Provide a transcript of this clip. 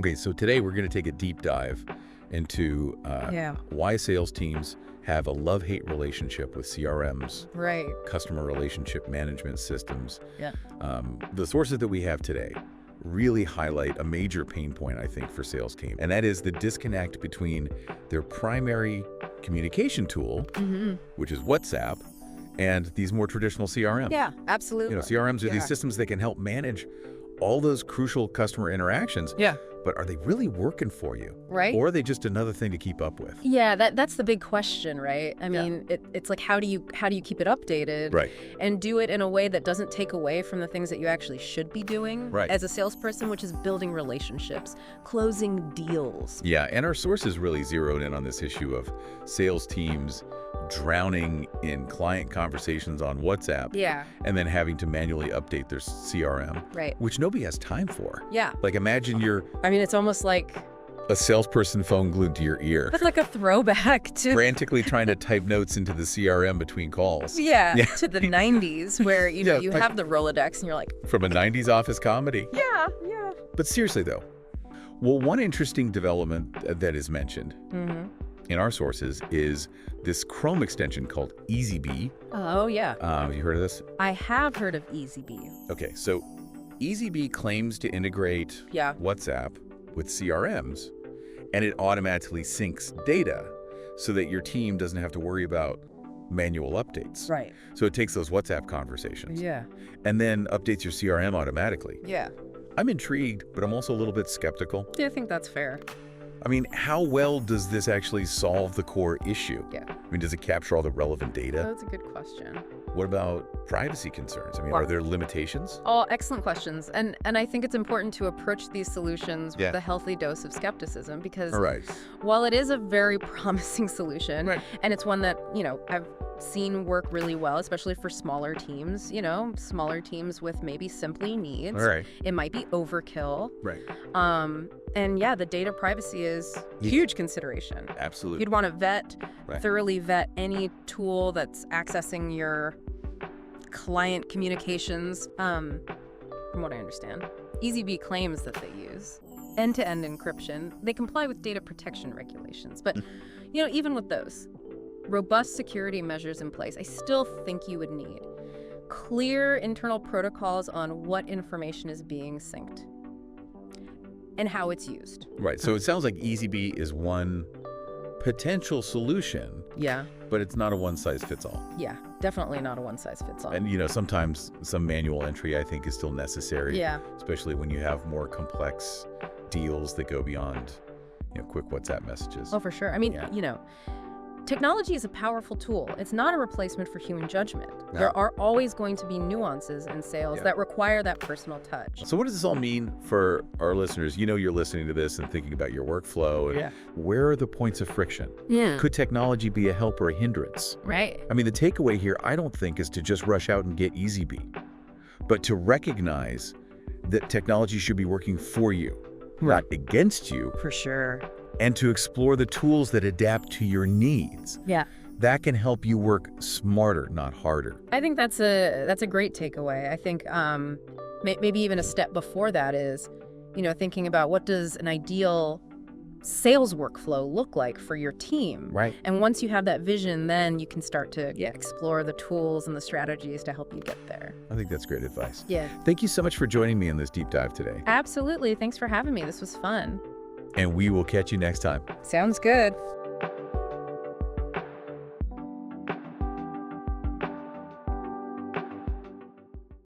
Okay, so today we're going to take a deep dive into why sales teams have a love-hate relationship with CRMs, Right. customer relationship management systems. Yeah. The sources that we have today really highlight a major pain point, I think, for sales teams, and that is the disconnect between their primary communication tool, which is WhatsApp, and these more traditional CRMs. Yeah, absolutely. CRMs are these systems that can help manage all those crucial customer interactions. Yeah. But are they really working for you? Right. Or are they just another thing to keep up with? Yeah, that's the big question, right? I mean, it's like how do you keep it updated, Right. and do it in a way that doesn't take away from the things that you actually should be doing as a salesperson, which is building relationships, closing deals. Yeah, and our sources really zeroed in on this issue of sales teams drowning in client conversations on WhatsApp. Yeah. And then having to manually update their CRM. Right. Which nobody has time for. Yeah. Like imagine you're It's almost like a salesperson phone glued to your ear. that's like a throwback to frantically trying to type notes into the CRM between calls. to the 90s where you have the Rolodex and you're like From a 90s office comedy. yeah. But seriously though, well, one interesting development that is mentioned in our sources is this Chrome extension called Eazybe. Oh yeah. Have you heard of this? I have heard of Eazybe. Okay, so Eazybe claims to integrate WhatsApp with CRMs, and it automatically syncs data so that your team doesn't have to worry about manual updates. Right. So it takes those WhatsApp conversations Yeah. and then updates your CRM automatically. Yeah. I'm intrigued, but I'm also a little bit skeptical. Yeah, I think that's fair. I mean, how well does this actually solve the core issue? Yeah. I mean, does it capture all the relevant data? That's a good question. What about privacy concerns? I mean, are there limitations? All excellent questions. And I think it's important to approach these solutions with a healthy dose of skepticism because while it is a very promising solution, and it's one that, I've seen work really well, especially for smaller teams, smaller teams with maybe simply needs. It might be overkill. And the data privacy is huge consideration. Absolutely. You'd want to thoroughly vet any tool that's accessing your client communications. From what I understand, Eazybe claims that they use end-to-end encryption. They comply with data protection regulations. But, even with those robust security measures in place, I still think you would need clear internal protocols on what information is being synced and how it's used. Right. So it sounds like Eazybe is one potential solution. Yeah. But it's not a one-size-fits-all. Yeah, definitely not a one-size-fits-all. And, sometimes some manual entry, I think, is still necessary. Yeah. Especially when you have more complex deals that go beyond, quick WhatsApp messages. Oh, for sure. I mean, technology is a powerful tool. It's not a replacement for human judgment. No. There are always going to be nuances in sales that require that personal touch. So what does this all mean for our listeners? You're listening to this and thinking about your workflow. And where are the points of friction? Yeah. Could technology be a help or a hindrance? Right. I mean, the takeaway here, I don't think, is to just rush out and get Eazybe, but to recognize that technology should be working for you, not against you. For sure. And to explore the tools that adapt to your needs. Yeah. That can help you work smarter, not harder. I think that's a great takeaway. I think maybe even a step before that is, thinking about what does an ideal sales workflow look like for your team. Right. And once you have that vision, then you can start to explore the tools and the strategies to help you get there. I think that's great advice. Yeah. Thank you so much for joining me in this deep dive today. Absolutely. Thanks for having me. This was fun. And we will catch you next time. Sounds good.